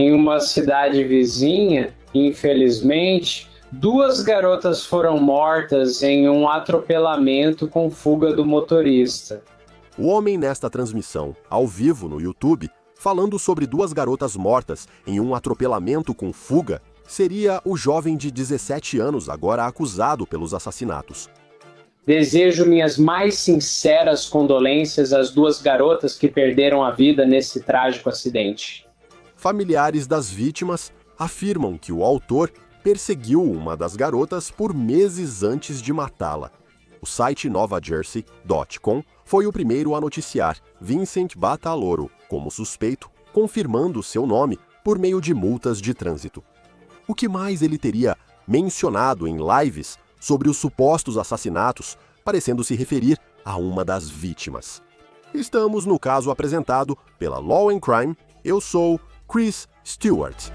em uma cidade vizinha, infelizmente, duas garotas foram mortas em um atropelamento com fuga do motorista. O homem nesta transmissão, ao vivo no YouTube, falando sobre duas garotas mortas em um atropelamento com fuga, seria o jovem de 17 anos agora acusado pelos assassinatos. Desejo minhas mais sinceras condolências às duas garotas que perderam a vida nesse trágico acidente. Familiares das vítimas afirmam que o autor perseguiu uma das garotas por meses antes de matá-la. O site NovaJersey.com foi o primeiro a noticiar Vincent Bataloro como suspeito, confirmando seu nome por meio de multas de trânsito. O que mais ele teria mencionado em lives sobre os supostos assassinatos, parecendo se referir a uma das vítimas? Estamos no caso apresentado pela Law and Crime. Eu sou Chris Stewart.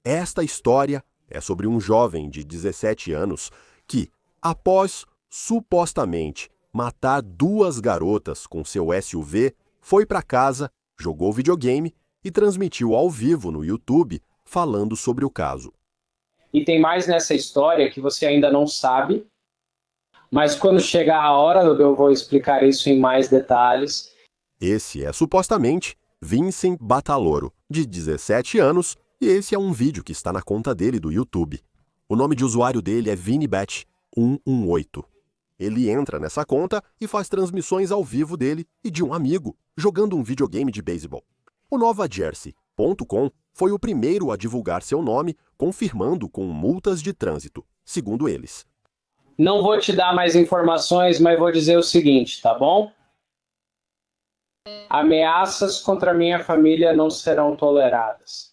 Esta história é sobre um jovem de 17 anos que, após supostamente matar duas garotas com seu SUV, foi para casa, jogou videogame e transmitiu ao vivo no YouTube falando sobre o caso. E tem mais nessa história que você ainda não sabe, mas quando chegar a hora eu vou explicar isso em mais detalhes. Esse é supostamente Vincent Bataloro, de 17 anos, e esse é um vídeo que está na conta dele do YouTube. O nome de usuário dele é ViniBet118. Ele entra nessa conta e faz transmissões ao vivo dele e de um amigo, jogando um videogame de beisebol. O NovaJersey.com foi o primeiro a divulgar seu nome, confirmando com multas de trânsito, segundo eles. Não vou te dar mais informações, mas vou dizer o seguinte, tá bom? Ameaças contra minha família não serão toleradas.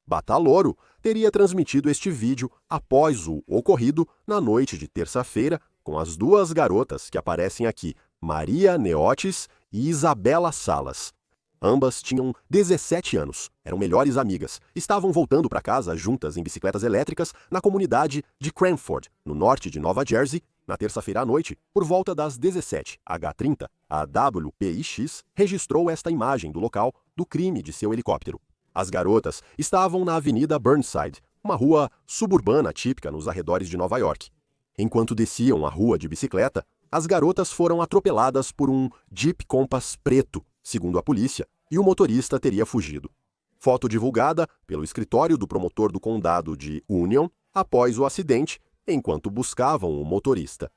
Bataloro teria transmitido este vídeo após o ocorrido na noite de terça-feira com as duas garotas que aparecem aqui, Maria Neotes e Isabela Salas. Ambas tinham 17 anos, eram melhores amigas, estavam voltando para casa juntas em bicicletas elétricas na comunidade de Cranford, no norte de Nova Jersey, na terça-feira à noite, por volta das 17h30, a WPIX registrou esta imagem do local do crime de seu helicóptero. As garotas estavam na Avenida Burnside, uma rua suburbana típica nos arredores de Nova York. Enquanto desciam a rua de bicicleta, as garotas foram atropeladas por um Jeep Compass preto, segundo a polícia, e o motorista teria fugido. Foto divulgada pelo escritório do promotor do condado de Union após o acidente, enquanto buscavam o motorista.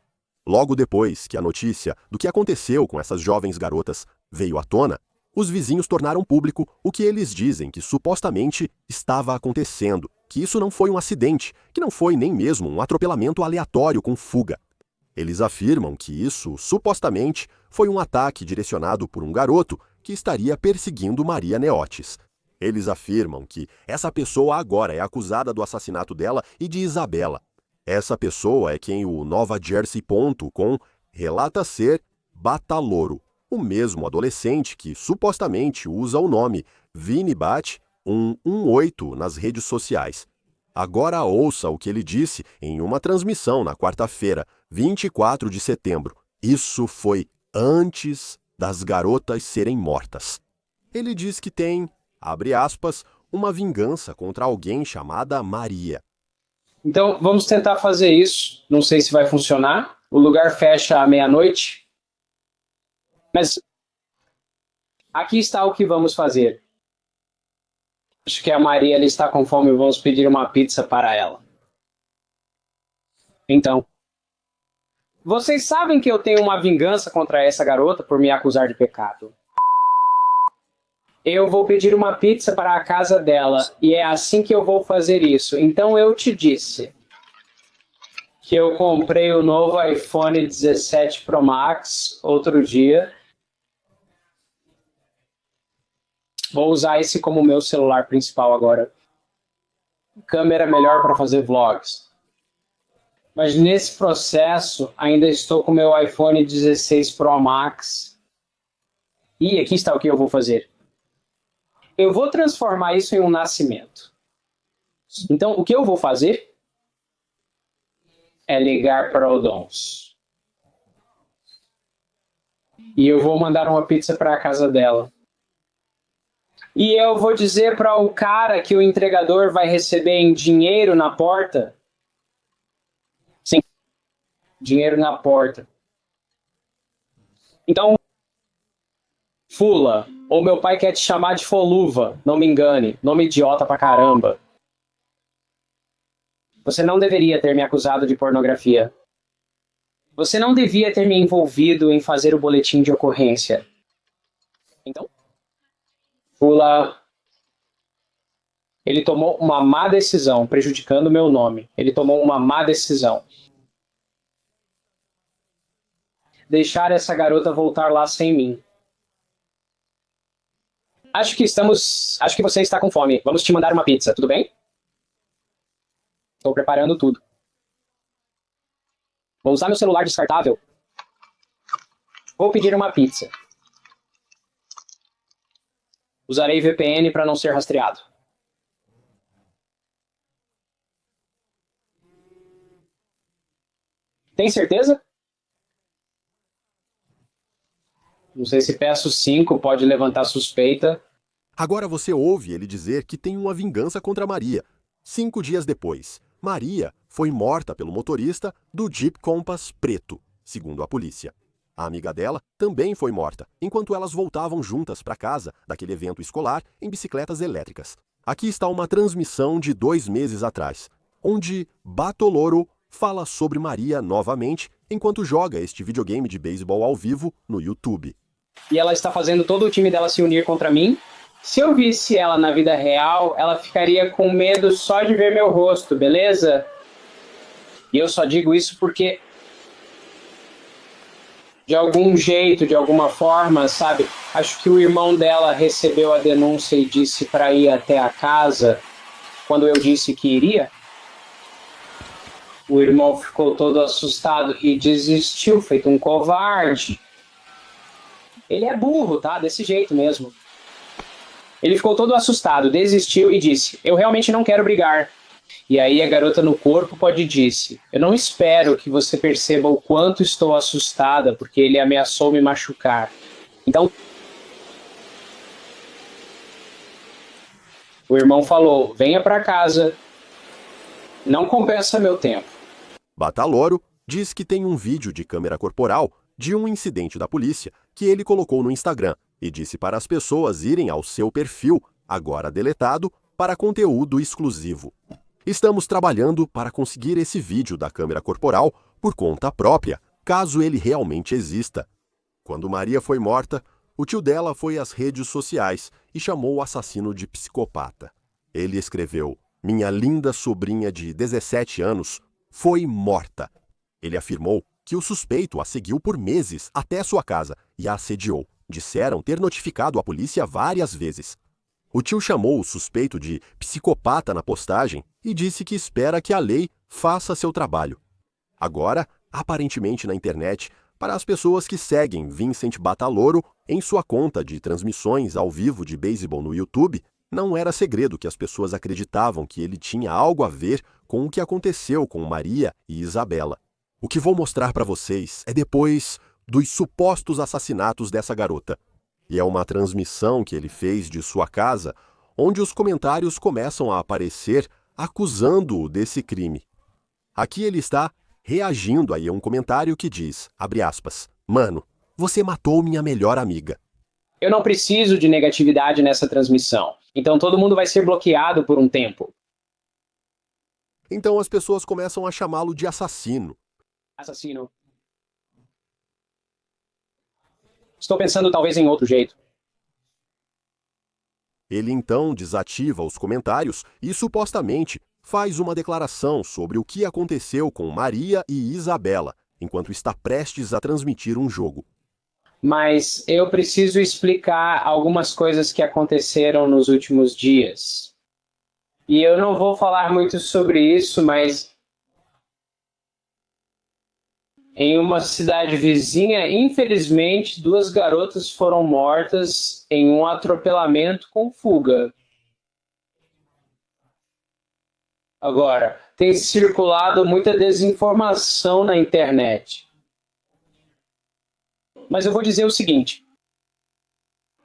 Logo depois que a notícia do que aconteceu com essas jovens garotas veio à tona, os vizinhos tornaram público o que eles dizem que supostamente estava acontecendo, que isso não foi um acidente, que não foi nem mesmo um atropelamento aleatório com fuga. Eles afirmam que isso, supostamente, foi um ataque direcionado por um garoto que estaria perseguindo Maria Neotes. Eles afirmam que essa pessoa agora é acusada do assassinato dela e de Isabela. Essa pessoa é quem o NovaJersey.com relata ser Bataloro, o mesmo adolescente que supostamente usa o nome ViniBet118 nas redes sociais. Agora ouça o que ele disse em uma transmissão na quarta-feira, 24 de setembro. Isso foi antes das garotas serem mortas. Ele diz que tem, abre aspas, uma vingança contra alguém chamada Maria. Então, vamos tentar fazer isso. Não sei se vai funcionar. O lugar fecha à meia-noite. Mas aqui está o que vamos fazer. Acho que a Maria ela está com fome e vamos pedir uma pizza para ela. Então, vocês sabem que eu tenho uma vingança contra essa garota por me acusar de pecado. Eu vou pedir uma pizza para a casa dela e é assim que eu vou fazer isso. Então eu te disse que eu comprei o novo iPhone 17 Pro Max outro dia. Vou usar esse como meu celular principal agora. Câmera melhor para fazer vlogs. Mas nesse processo ainda estou com meu iPhone 16 Pro Max. E aqui está o que eu vou fazer. Eu vou transformar isso em um nascimento. Então, o que eu vou fazer é ligar para o Dons. E eu vou mandar uma pizza para a casa dela. E eu vou dizer para o cara que o entregador vai receber em dinheiro na porta. Sim, dinheiro na porta. Então, Fula, ou meu pai quer te chamar de Foluva, não me engane, nome idiota pra caramba. Você não deveria ter me acusado de pornografia. Você não devia ter me envolvido em fazer o boletim de ocorrência. Então, Fula, ele tomou uma má decisão, prejudicando meu nome. Ele tomou uma má decisão. Deixar essa garota voltar lá sem mim. Acho que você está com fome. Vamos te mandar uma pizza, tudo bem? Estou preparando tudo. Vou usar meu celular descartável. Vou pedir uma pizza. Usarei VPN para não ser rastreado. Tem certeza? Não sei se peço 5 pode levantar suspeita. Agora você ouve ele dizer que tem uma vingança contra Maria. 5 dias depois, Maria foi morta pelo motorista do Jeep Compass preto, segundo a polícia. A amiga dela também foi morta, enquanto elas voltavam juntas para casa daquele evento escolar em bicicletas elétricas. Aqui está uma transmissão de 2 meses atrás, onde Batoloro fala sobre Maria novamente enquanto joga este videogame de beisebol ao vivo no YouTube. E ela está fazendo todo o time dela se unir contra mim. Se eu visse ela na vida real, ela ficaria com medo só de ver meu rosto, beleza? E eu só digo isso porque, de algum jeito, de alguma forma, sabe? Acho que o irmão dela recebeu a denúncia e disse para ir até a casa quando eu disse que iria. O irmão ficou todo assustado e desistiu, feito um covarde. Ele é burro, tá? Desse jeito mesmo. Ele ficou todo assustado, desistiu e disse: eu realmente não quero brigar. E aí a garota no corpo pode disse: eu não espero que você perceba o quanto estou assustada, porque ele ameaçou me machucar. Então, o irmão falou: venha para casa, não compensa meu tempo. Bataloro diz que tem um vídeo de câmera corporal de um incidente da polícia que ele colocou no Instagram e disse para as pessoas irem ao seu perfil, agora deletado, para conteúdo exclusivo. Estamos trabalhando para conseguir esse vídeo da câmera corporal por conta própria, caso ele realmente exista. Quando Maria foi morta, o tio dela foi às redes sociais e chamou o assassino de psicopata. Ele escreveu: minha linda sobrinha de 17 anos foi morta. Ele afirmou que o suspeito a seguiu por meses até sua casa e a assediou. Disseram ter notificado a polícia várias vezes. O tio chamou o suspeito de psicopata na postagem e disse que espera que a lei faça seu trabalho. Agora, aparentemente na internet, para as pessoas que seguem Vincent Bataloro em sua conta de transmissões ao vivo de beisebol no YouTube, não era segredo que as pessoas acreditavam que ele tinha algo a ver com o que aconteceu com Maria e Isabela. O que vou mostrar para vocês é depois dos supostos assassinatos dessa garota. E é uma transmissão que ele fez de sua casa, onde os comentários começam a aparecer acusando-o desse crime. Aqui ele está reagindo aí a um comentário que diz, abre aspas, mano, você matou minha melhor amiga. Eu não preciso de negatividade nessa transmissão, então todo mundo vai ser bloqueado por um tempo. Então as pessoas começam a chamá-lo de assassino. Assassino. Estou pensando talvez em outro jeito. Ele então desativa os comentários e supostamente faz uma declaração sobre o que aconteceu com Maria e Isabela, enquanto está prestes a transmitir um jogo. Mas eu preciso explicar algumas coisas que aconteceram nos últimos dias. E eu não vou falar muito sobre isso, mas em uma cidade vizinha, infelizmente, 2 garotas foram mortas em um atropelamento com fuga. Agora, tem circulado muita desinformação na internet. Mas eu vou dizer o seguinte.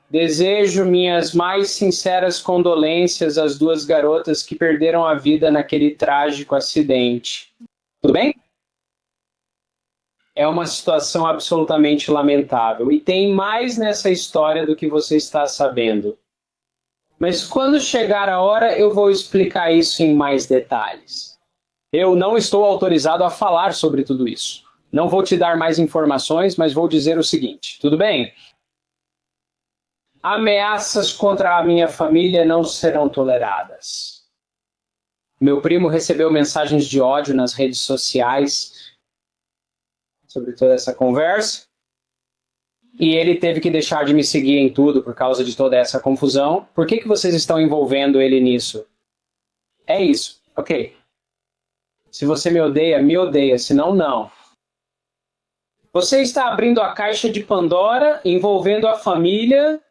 Desejo minhas mais sinceras condolências às duas garotas que perderam a vida naquele trágico acidente. Tudo bem? É uma situação absolutamente lamentável. E tem mais nessa história do que você está sabendo. Mas quando chegar a hora, eu vou explicar isso em mais detalhes. Eu não estou autorizado a falar sobre tudo isso. Não vou te dar mais informações, mas vou dizer o seguinte. Tudo bem? Ameaças contra a minha família não serão toleradas. Meu primo recebeu mensagens de ódio nas redes sociais sobre toda essa conversa. E ele teve que deixar de me seguir em tudo por causa de toda essa confusão. Por que vocês estão envolvendo ele nisso? É isso, ok. Se você me odeia, senão não. Você está abrindo a caixa de Pandora, envolvendo a família,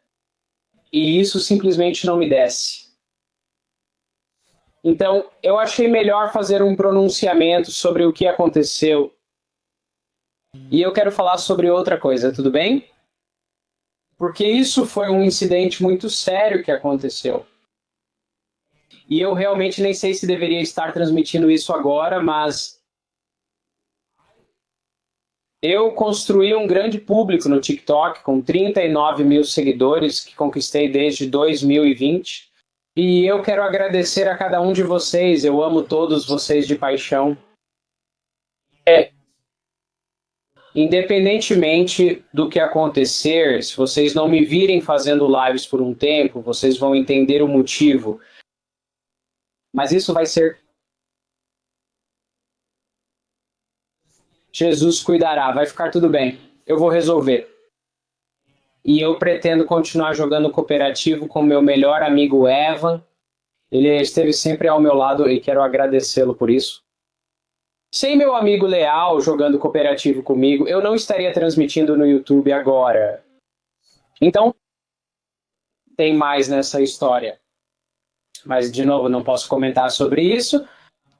e isso simplesmente não me desce. Então, eu achei melhor fazer um pronunciamento sobre o que aconteceu. E eu quero falar sobre outra coisa, tudo bem? Porque isso foi um incidente muito sério que aconteceu. E eu realmente nem sei se deveria estar transmitindo isso agora, mas eu construí um grande público no TikTok com 39 mil seguidores que conquistei desde 2020. E eu quero agradecer a cada um de vocês. Eu amo todos vocês de paixão. Independentemente do que acontecer, se vocês não me virem fazendo lives por um tempo, vocês vão entender o motivo. Mas isso vai ser... Jesus cuidará, vai ficar tudo bem. Eu vou resolver. E eu pretendo continuar jogando cooperativo com meu melhor amigo Evan. Ele esteve sempre ao meu lado e quero agradecê-lo por isso. Sem meu amigo Leal jogando cooperativo comigo, eu não estaria transmitindo no YouTube agora. Então, tem mais nessa história. Mas, de novo, não posso comentar sobre isso.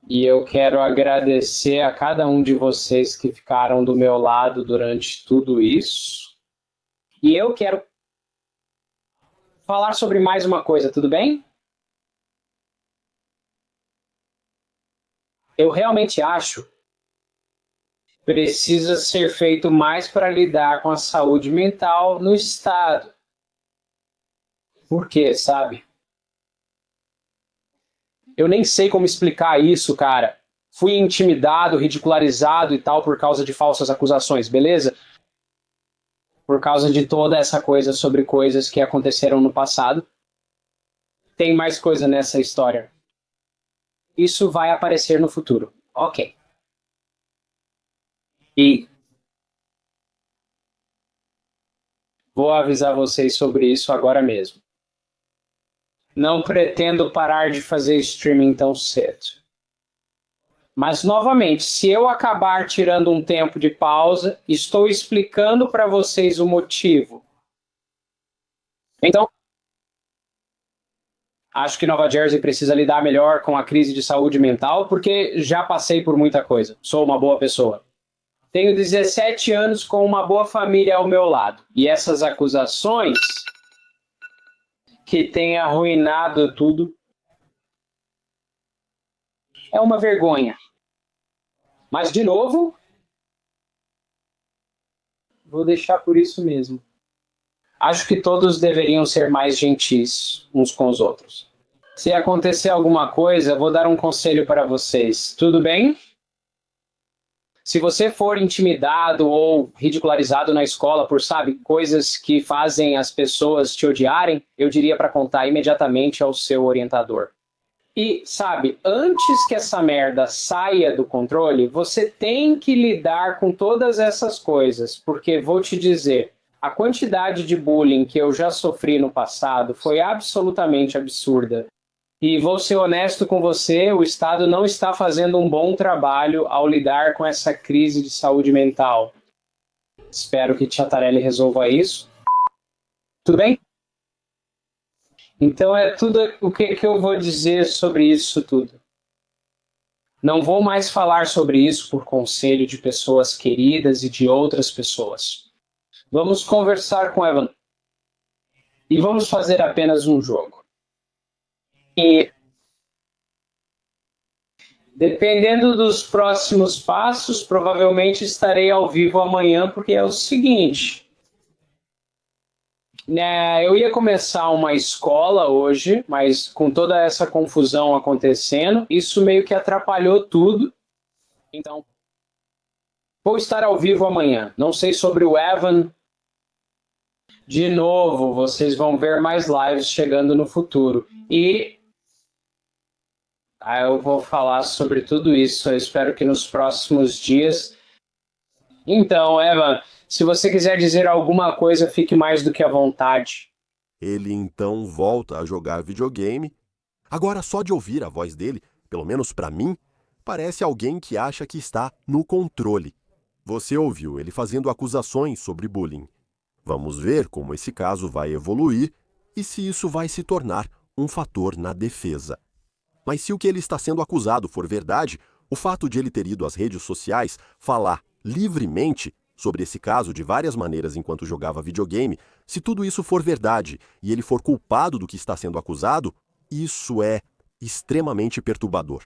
E eu quero agradecer a cada um de vocês que ficaram do meu lado durante tudo isso. E eu quero falar sobre mais uma coisa, tudo bem? Eu realmente acho que precisa ser feito mais para lidar com a saúde mental no estado. Por quê, sabe? Eu nem sei como explicar isso, cara. Fui intimidado, ridicularizado e tal por causa de falsas acusações, beleza? Por causa de toda essa coisa sobre coisas que aconteceram no passado. Tem mais coisa nessa história. Isso vai aparecer no futuro. Ok. E vou avisar vocês sobre isso agora mesmo. Não pretendo parar de fazer streaming tão cedo. Mas, novamente, se eu acabar tirando um tempo de pausa, estou explicando para vocês o motivo. Então, acho que Nova Jersey precisa lidar melhor com a crise de saúde mental, porque já passei por muita coisa. Sou uma boa pessoa. Tenho 17 anos com uma boa família ao meu lado. E essas acusações que têm arruinado tudo é uma vergonha. Mas, de novo, vou deixar por isso mesmo. Acho que todos deveriam ser mais gentis uns com os outros. Se acontecer alguma coisa, vou dar um conselho para vocês. Tudo bem? Se você for intimidado ou ridicularizado na escola por, sabe, coisas que fazem as pessoas te odiarem, eu diria para contar imediatamente ao seu orientador. E, sabe, antes que essa merda saia do controle, você tem que lidar com todas essas coisas, porque vou te dizer, a quantidade de bullying que eu já sofri no passado foi absolutamente absurda. E vou ser honesto com você, o Estado não está fazendo um bom trabalho ao lidar com essa crise de saúde mental. Espero que Tiatarelli resolva isso. Tudo bem? Então é tudo o que eu vou dizer sobre isso tudo. Não vou mais falar sobre isso por conselho de pessoas queridas e de outras pessoas. Vamos conversar com Evan. E vamos fazer apenas um jogo. E dependendo dos próximos passos, provavelmente estarei ao vivo amanhã, porque é o seguinte, né, eu ia começar uma escola hoje, mas com toda essa confusão acontecendo, isso meio que atrapalhou tudo. Então, vou estar ao vivo amanhã. Não sei sobre o Evan. De novo, vocês vão ver mais lives chegando no futuro. E eu vou falar sobre tudo isso. Eu espero que nos próximos dias. Então, Evan, se você quiser dizer alguma coisa, fique mais do que à vontade. Ele então volta a jogar videogame. Agora, só de ouvir a voz dele, pelo menos para mim, parece alguém que acha que está no controle. Você ouviu ele fazendo acusações sobre bullying. Vamos ver como esse caso vai evoluir e se isso vai se tornar um fator na defesa. Mas se o que ele está sendo acusado for verdade, o fato de ele ter ido às redes sociais falar livremente sobre esse caso de várias maneiras enquanto jogava videogame, se tudo isso for verdade e ele for culpado do que está sendo acusado, isso é extremamente perturbador.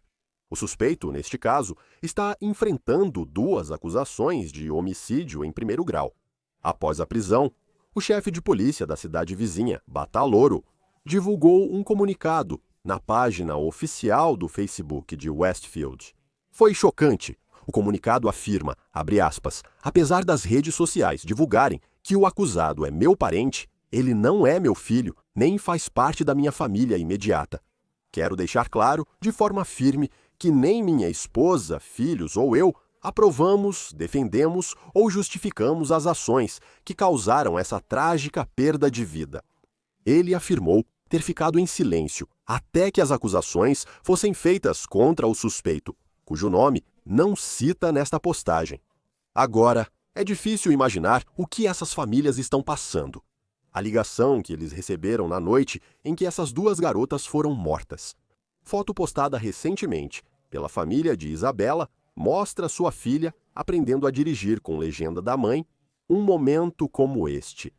O suspeito, neste caso, está enfrentando 2 acusações de homicídio em primeiro grau. Após a prisão, o chefe de polícia da cidade vizinha, Bataloro, divulgou um comunicado na página oficial do Facebook de Westfield. Foi chocante. O comunicado afirma, abre aspas, apesar das redes sociais divulgarem que o acusado é meu parente, ele não é meu filho, nem faz parte da minha família imediata. Quero deixar claro, de forma firme, que nem minha esposa, filhos ou eu aprovamos, defendemos ou justificamos as ações que causaram essa trágica perda de vida. Ele afirmou ter ficado em silêncio até que as acusações fossem feitas contra o suspeito, cujo nome não cita nesta postagem. Agora, é difícil imaginar o que essas famílias estão passando. A ligação que eles receberam na noite em que essas 2 garotas foram mortas. Foto postada recentemente pela família de Isabela mostra sua filha aprendendo a dirigir com legenda da mãe, um momento como este.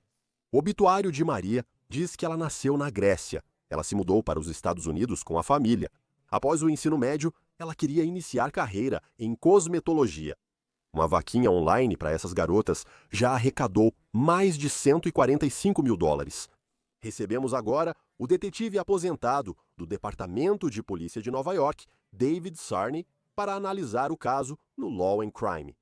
O obituário de Maria diz que ela nasceu na Grécia. Ela se mudou para os Estados Unidos com a família. Após o ensino médio, ela queria iniciar carreira em cosmetologia. Uma vaquinha online para essas garotas já arrecadou mais de $145 mil. Recebemos agora o detetive aposentado do Departamento de Polícia de Nova York, David Sarney, para analisar o caso no Law and Crime.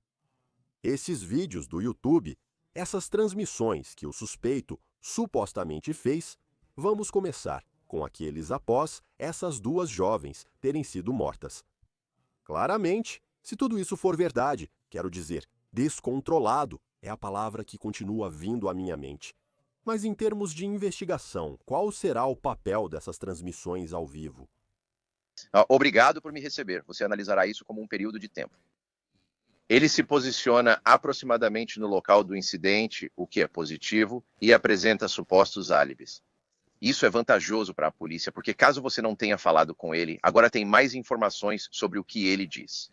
Esses vídeos do YouTube, essas transmissões que o suspeito supostamente fez, vamos começar com aqueles após essas 2 jovens terem sido mortas. Claramente, se tudo isso for verdade, quero dizer, descontrolado é a palavra que continua vindo à minha mente. Mas em termos de investigação, qual será o papel dessas transmissões ao vivo? Obrigado por me receber. Você analisará isso como um período de tempo. Ele se posiciona aproximadamente no local do incidente, o que é positivo, e apresenta supostos álibis. Isso é vantajoso para a polícia, porque caso você não tenha falado com ele, agora tem mais informações sobre o que ele diz.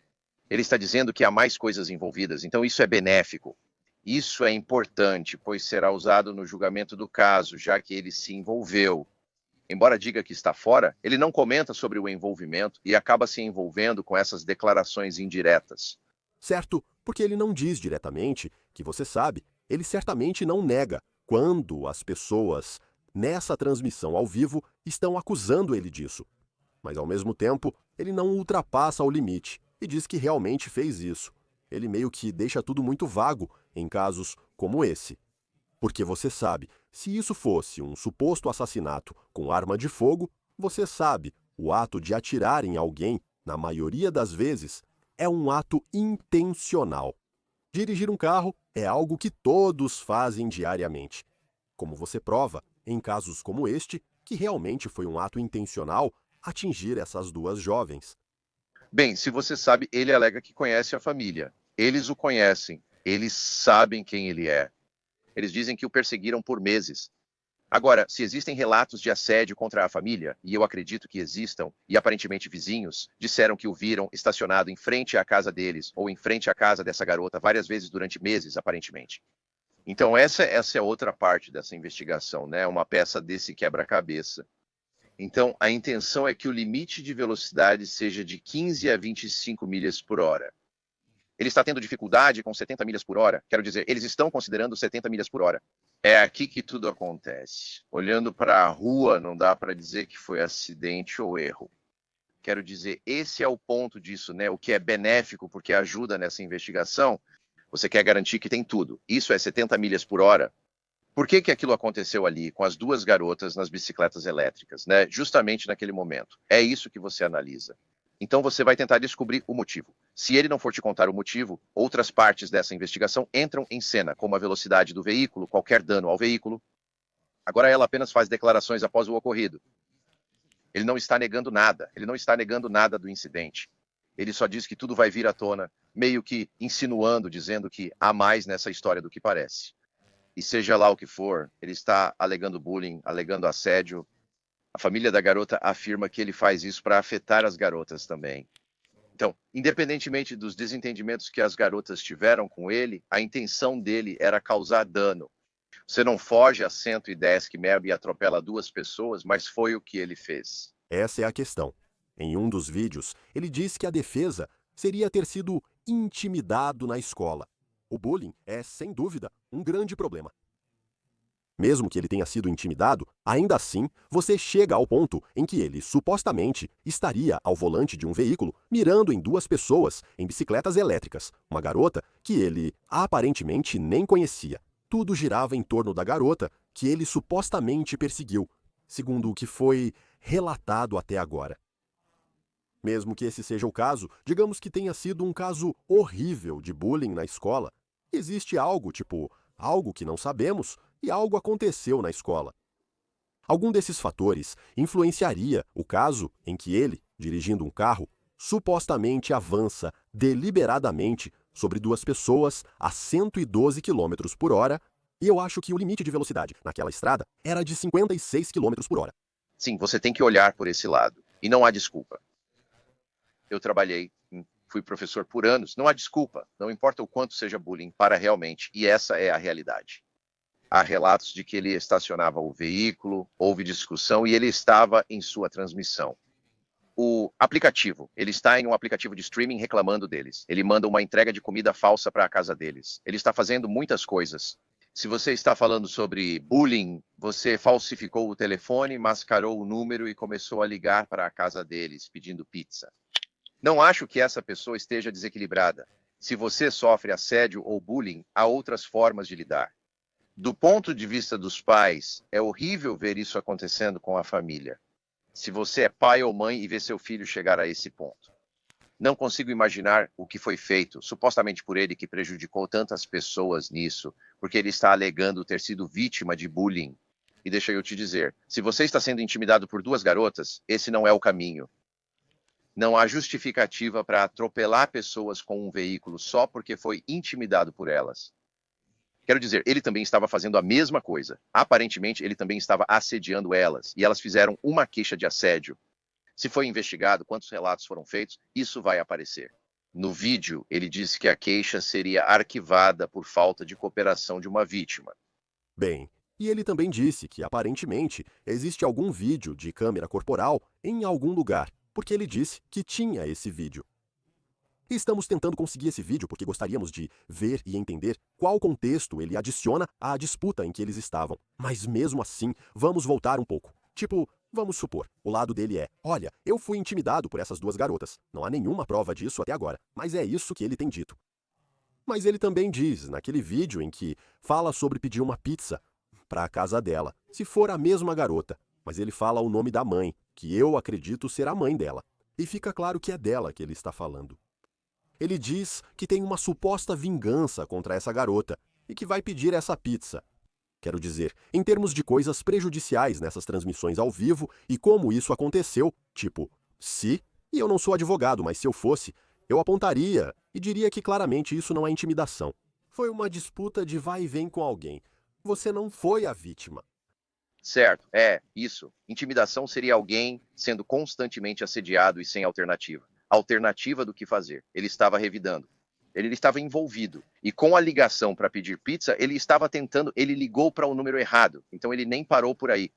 Ele está dizendo que há mais coisas envolvidas, então isso é benéfico. Isso é importante, pois será usado no julgamento do caso, já que ele se envolveu. Embora diga que está fora, ele não comenta sobre o envolvimento e acaba se envolvendo com essas declarações indiretas. Certo, porque ele não diz diretamente que você sabe, ele certamente não nega quando as pessoas, nessa transmissão ao vivo, estão acusando ele disso. Mas, ao mesmo tempo, ele não ultrapassa o limite e diz que realmente fez isso. Ele meio que deixa tudo muito vago em casos como esse. Porque você sabe, se isso fosse um suposto assassinato com arma de fogo, você sabe, o ato de atirar em alguém, na maioria das vezes, é um ato intencional. Dirigir um carro é algo que todos fazem diariamente. Como você prova, em casos como este, que realmente foi um ato intencional atingir essas 2 jovens. Bem, se você sabe, ele alega que conhece a família. Eles o conhecem, eles sabem quem ele é. Eles dizem que o perseguiram por meses. Agora, se existem relatos de assédio contra a família, e eu acredito que existam, e aparentemente vizinhos disseram que o viram estacionado em frente à casa deles, ou em frente à casa dessa garota várias vezes durante meses, aparentemente. Então, essa é outra parte dessa investigação, né? Uma peça desse quebra-cabeça. Então, a intenção é que o limite de velocidade seja de 15 a 25 milhas por hora. Ele está tendo dificuldade com 70 milhas por hora. Quero dizer, eles estão considerando 70 milhas por hora. É aqui que tudo acontece. Olhando para a rua, não dá para dizer que foi acidente ou erro. Quero dizer, esse é o ponto disso, né? O que é benéfico, porque ajuda nessa investigação. Você quer garantir que tem tudo. Isso é 70 milhas por hora. Por que aquilo aconteceu ali com as duas garotas nas bicicletas elétricas, né? Justamente naquele momento. É isso que você analisa. Então você vai tentar descobrir o motivo. Se ele não for te contar o motivo, outras partes dessa investigação entram em cena, como a velocidade do veículo, qualquer dano ao veículo. Agora ela apenas faz declarações após o ocorrido. Ele não está negando nada. Ele não está negando nada do incidente. Ele só diz que tudo vai vir à tona, meio que insinuando, dizendo que há mais nessa história do que parece. E seja lá o que for, ele está alegando bullying, alegando assédio. A família da garota afirma que ele faz isso para afetar as garotas também. Então, independentemente dos desentendimentos que as garotas tiveram com ele, a intenção dele era causar dano. Você não foge a 110 km e atropela duas pessoas, mas foi o que ele fez. Essa é a questão. Em um dos vídeos, ele diz que a defesa seria ter sido intimidado na escola. O bullying é, sem dúvida, um grande problema. Mesmo que ele tenha sido intimidado, ainda assim, você chega ao ponto em que ele, supostamente, estaria ao volante de um veículo mirando em duas pessoas em bicicletas elétricas, uma garota que ele aparentemente nem conhecia. Tudo girava em torno da garota que ele supostamente perseguiu, segundo o que foi relatado até agora. Mesmo que esse seja o caso, digamos que tenha sido um caso horrível de bullying na escola. Existe algo, tipo, algo que não sabemos e algo aconteceu na escola. Algum desses fatores influenciaria o caso em que ele, dirigindo um carro, supostamente avança deliberadamente sobre duas pessoas a 112 km por hora, e eu acho que o limite de velocidade naquela estrada era de 56 km por hora. Sim, você tem que olhar por esse lado. E não há desculpa. Eu trabalhei, fui professor por anos, não há desculpa. Não importa o quanto seja bullying, para realmente. E essa é a realidade. Há relatos de que ele estacionava o veículo, houve discussão e ele estava em sua transmissão. O aplicativo, ele está em um aplicativo de streaming reclamando deles. Ele manda uma entrega de comida falsa para a casa deles. Ele está fazendo muitas coisas. Se você está falando sobre bullying, você falsificou o telefone, mascarou o número e começou a ligar para a casa deles pedindo pizza. Não acho que essa pessoa esteja desequilibrada. Se você sofre assédio ou bullying, há outras formas de lidar. Do ponto de vista dos pais, é horrível ver isso acontecendo com a família. Se você é pai ou mãe e vê seu filho chegar a esse ponto. Não consigo imaginar o que foi feito, supostamente por ele, que prejudicou tantas pessoas nisso, porque ele está alegando ter sido vítima de bullying. E deixa eu te dizer, se você está sendo intimidado por duas garotas, esse não é o caminho. Não há justificativa para atropelar pessoas com um veículo só porque foi intimidado por elas. Quero dizer, ele também estava fazendo a mesma coisa. Aparentemente, ele também estava assediando elas, e elas fizeram uma queixa de assédio. Se foi investigado quantos relatos foram feitos, isso vai aparecer. No vídeo, ele disse que a queixa seria arquivada por falta de cooperação de uma vítima. Bem, e ele também disse que, aparentemente, existe algum vídeo de câmera corporal em algum lugar, porque ele disse que tinha esse vídeo. Estamos tentando conseguir esse vídeo porque gostaríamos de ver e entender qual contexto ele adiciona à disputa em que eles estavam. Mas mesmo assim, vamos voltar um pouco. Tipo, vamos supor, o lado dele é: olha, eu fui intimidado por essas duas garotas. Não há nenhuma prova disso até agora, mas é isso que ele tem dito. Mas ele também diz, naquele vídeo em que fala sobre pedir uma pizza para a casa dela, se for a mesma garota, mas ele fala o nome da mãe, que eu acredito ser a mãe dela. E fica claro que é dela que ele está falando. Ele diz que tem uma suposta vingança contra essa garota e que vai pedir essa pizza. Quero dizer, em termos de coisas prejudiciais nessas transmissões ao vivo e como isso aconteceu, tipo, se, e eu não sou advogado, mas se eu fosse, eu apontaria e diria que claramente isso não é intimidação. Foi uma disputa de vai e vem com alguém. Você não foi a vítima. Certo, é, isso. Intimidação seria alguém sendo constantemente assediado e sem alternativa. Alternativa do que fazer. Ele estava revidando. ele estava envolvido. E com a ligação para pedir pizza, ele estava tentando, ele ligou para o número errado. Então ele nem parou por aí.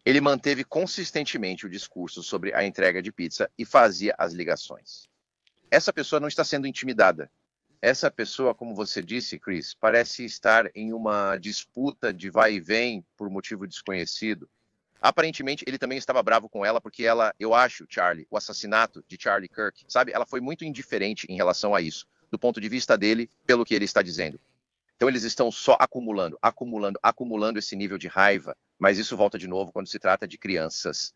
Ele manteve consistentemente o discurso sobre a entrega de pizza e fazia as ligações. Essa pessoa não está sendo intimidada. Essa pessoa, como você disse, Chris, parece estar em uma disputa de vai e vem por motivo desconhecido. Aparentemente, ele também estava bravo com ela porque ela, eu acho, Charlie, o assassinato de Charlie Kirk, sabe? Ela foi muito indiferente em relação a isso, do ponto de vista dele, pelo que ele está dizendo. Então eles estão só acumulando esse nível de raiva, mas isso volta de novo quando se trata de crianças.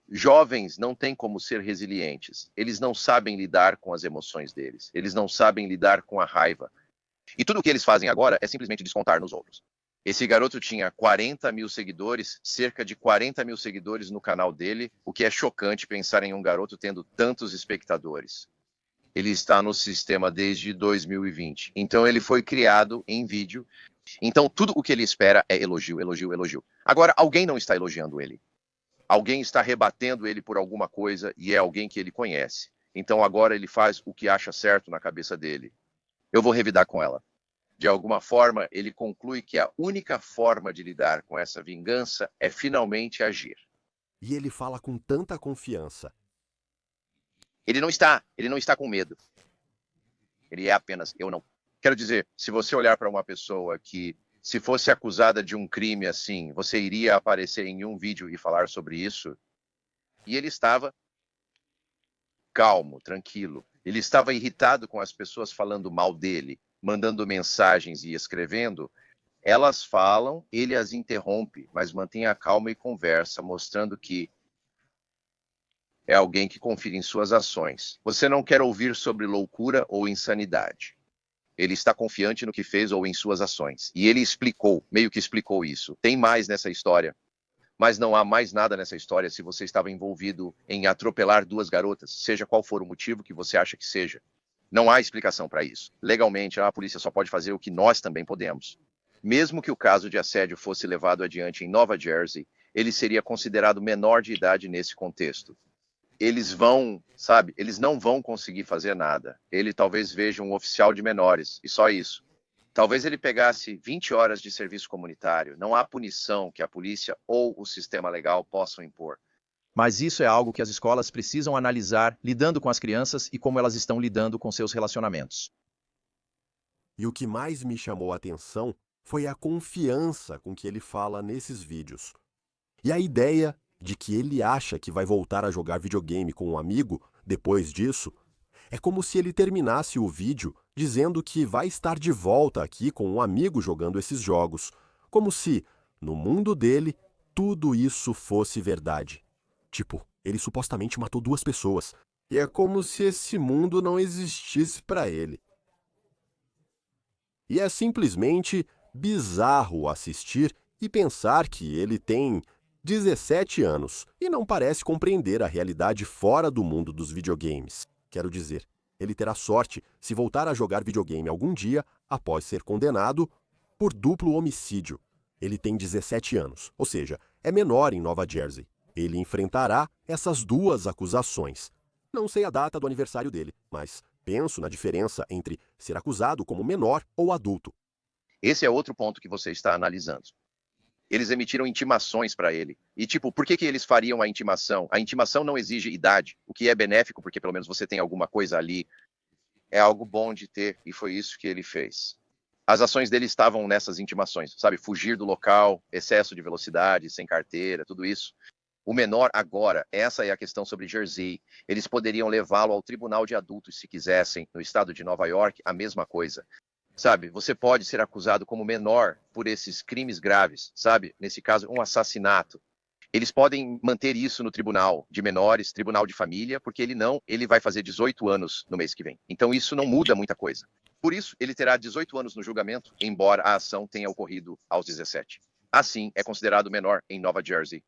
Jovens não têm como ser resilientes, eles não sabem lidar com as emoções deles, eles não sabem lidar com a raiva. E tudo o que eles fazem agora é simplesmente descontar nos outros. Esse garoto tinha 40 mil seguidores, cerca de 40 mil seguidores no canal dele, o que é chocante pensar em um garoto tendo tantos espectadores. Ele está no sistema desde 2020, então ele foi criado em vídeo, então tudo o que ele espera é elogio, elogio, elogio. Agora, alguém não está elogiando ele. Alguém está rebatendo ele por alguma coisa e é alguém que ele conhece. Então agora ele faz o que acha certo na cabeça dele. Eu vou revidar com ela. De alguma forma, ele conclui que a única forma de lidar com essa vingança é finalmente agir. E ele fala com tanta confiança. Ele não está com medo. Ele é apenas, eu não. Quero dizer, se você olhar para uma pessoa que, se fosse acusada de um crime assim, você iria aparecer em um vídeo e falar sobre isso? E ele estava calmo, tranquilo. Ele estava irritado com as pessoas falando mal dele, mandando mensagens e escrevendo. Elas falam, ele as interrompe, mas mantém a calma e conversa, mostrando que é alguém que confia em suas ações. Você não quer ouvir sobre loucura ou insanidade. Ele está confiante no que fez ou em suas ações. E ele explicou, meio que explicou isso. Tem mais nessa história. Mas não há mais nada nessa história se você estava envolvido em atropelar duas garotas, seja qual for o motivo que você acha que seja. Não há explicação para isso. Legalmente, a polícia só pode fazer o que nós também podemos. Mesmo que o caso de assédio fosse levado adiante em Nova Jersey, ele seria considerado menor de idade nesse contexto. Eles não vão conseguir fazer nada. Ele talvez veja um oficial de menores, e só isso. Talvez ele pegasse 20 horas de serviço comunitário. Não há punição que a polícia ou o sistema legal possam impor. Mas isso é algo que as escolas precisam analisar, lidando com as crianças e como elas estão lidando com seus relacionamentos. E o que mais me chamou a atenção foi a confiança com que ele fala nesses vídeos. E a ideia de que ele acha que vai voltar a jogar videogame com um amigo depois disso, é como se ele terminasse o vídeo dizendo que vai estar de volta aqui com um amigo jogando esses jogos, como se, no mundo dele, tudo isso fosse verdade. Tipo, ele supostamente matou 2 pessoas, e é como se esse mundo não existisse para ele. E é simplesmente bizarro assistir e pensar que ele tem 17 anos e não parece compreender a realidade fora do mundo dos videogames. Quero dizer, ele terá sorte se voltar a jogar videogame algum dia após ser condenado por duplo homicídio. Ele tem 17 anos, ou seja, é menor em Nova Jersey. Ele enfrentará essas 2 acusações. Não sei a data do aniversário dele, mas penso na diferença entre ser acusado como menor ou adulto. Esse é outro ponto que você está analisando. Eles emitiram intimações para ele. E por que eles fariam a intimação? A intimação não exige idade, o que é benéfico, porque pelo menos você tem alguma coisa ali. É algo bom de ter, e foi isso que ele fez. As ações dele estavam nessas intimações, sabe? Fugir do local, excesso de velocidade, sem carteira, tudo isso. O menor agora, essa é a questão sobre Jersey. Eles poderiam levá-lo ao tribunal de adultos se quisessem. No estado de Nova York, a mesma coisa. Sabe, você pode ser acusado como menor por esses crimes graves, sabe? Nesse caso, um assassinato. Eles podem manter isso no tribunal de menores, tribunal de família, porque ele vai fazer 18 anos no mês que vem. Então isso não muda muita coisa. Por isso, ele terá 18 anos no julgamento, embora a ação tenha ocorrido aos 17. Assim, é considerado menor em Nova Jersey.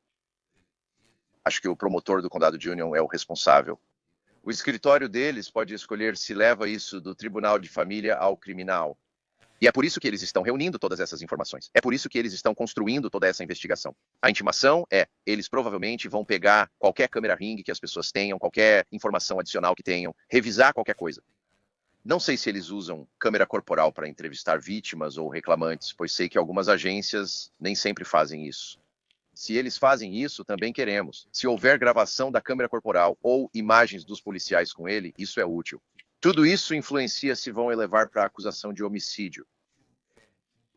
Acho que o promotor do condado de Union é o responsável. O escritório deles pode escolher se leva isso do tribunal de família ao criminal. E é por isso que eles estão reunindo todas essas informações. É por isso que eles estão construindo toda essa investigação. A intimação eles provavelmente vão pegar qualquer câmera ring que as pessoas tenham, qualquer informação adicional que tenham, revisar qualquer coisa. Não sei se eles usam câmera corporal para entrevistar vítimas ou reclamantes, pois sei que algumas agências nem sempre fazem isso. Se eles fazem isso, também queremos. Se houver gravação da câmera corporal ou imagens dos policiais com ele, isso é útil. Tudo isso influencia se vão elevar para a acusação de homicídio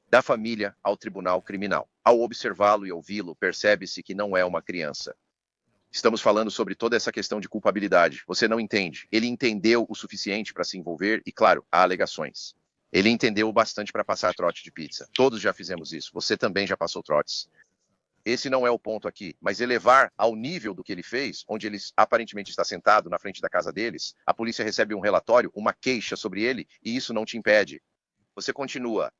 da família ao tribunal criminal. Ao observá-lo e ouvi-lo, percebe-se que não é uma criança. Estamos falando sobre toda essa questão de culpabilidade. Você não entende. Ele entendeu o suficiente para se envolver e, claro, há alegações. Ele entendeu o bastante para passar trote de pizza. Todos já fizemos isso. Você também já passou trotes. Esse não é o ponto aqui, mas elevar ao nível do que ele fez, onde ele aparentemente está sentado na frente da casa deles, a polícia recebe um relatório, uma queixa sobre ele, e isso não te impede. Você continua.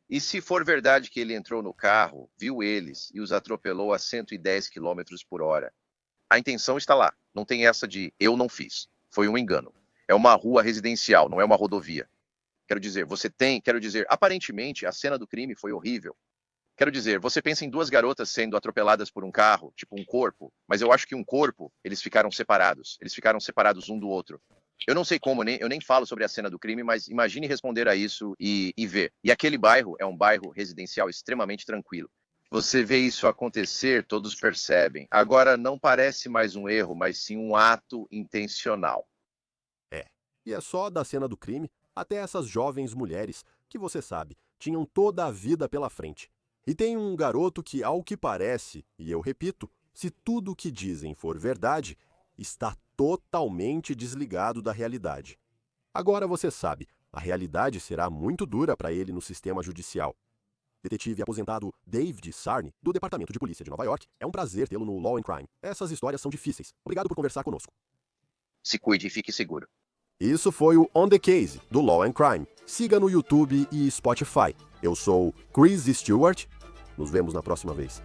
E se for verdade que ele entrou no carro, viu eles e os atropelou a 110 km por hora? A intenção está lá. Não tem essa de eu não fiz. Foi um engano. É uma rua residencial, não é uma rodovia. Quero dizer, aparentemente a cena do crime foi horrível. Quero dizer, você pensa em duas garotas sendo atropeladas por um carro, tipo um corpo, mas eu acho que um corpo, eles ficaram separados. Eles ficaram separados um do outro. Eu não sei como, eu nem falo sobre a cena do crime, mas imagine responder a isso e ver. E aquele bairro é um bairro residencial extremamente tranquilo. Você vê isso acontecer, todos percebem. Agora, não parece mais um erro, mas sim um ato intencional. E é só da cena do crime até essas jovens mulheres que, você sabe, tinham toda a vida pela frente. E tem um garoto que, ao que parece, e eu repito, se tudo o que dizem for verdade, está totalmente desligado da realidade. Agora você sabe, a realidade será muito dura para ele no sistema judicial. Detetive aposentado David Sarney, do Departamento de Polícia de Nova York, é um prazer tê-lo no Law and Crime. Essas histórias são difíceis. Obrigado por conversar conosco. Se cuide e fique seguro. Isso foi o On The Case, do Law and Crime. Siga no YouTube e Spotify. Eu sou Chris Stewart. Nos vemos na próxima vez.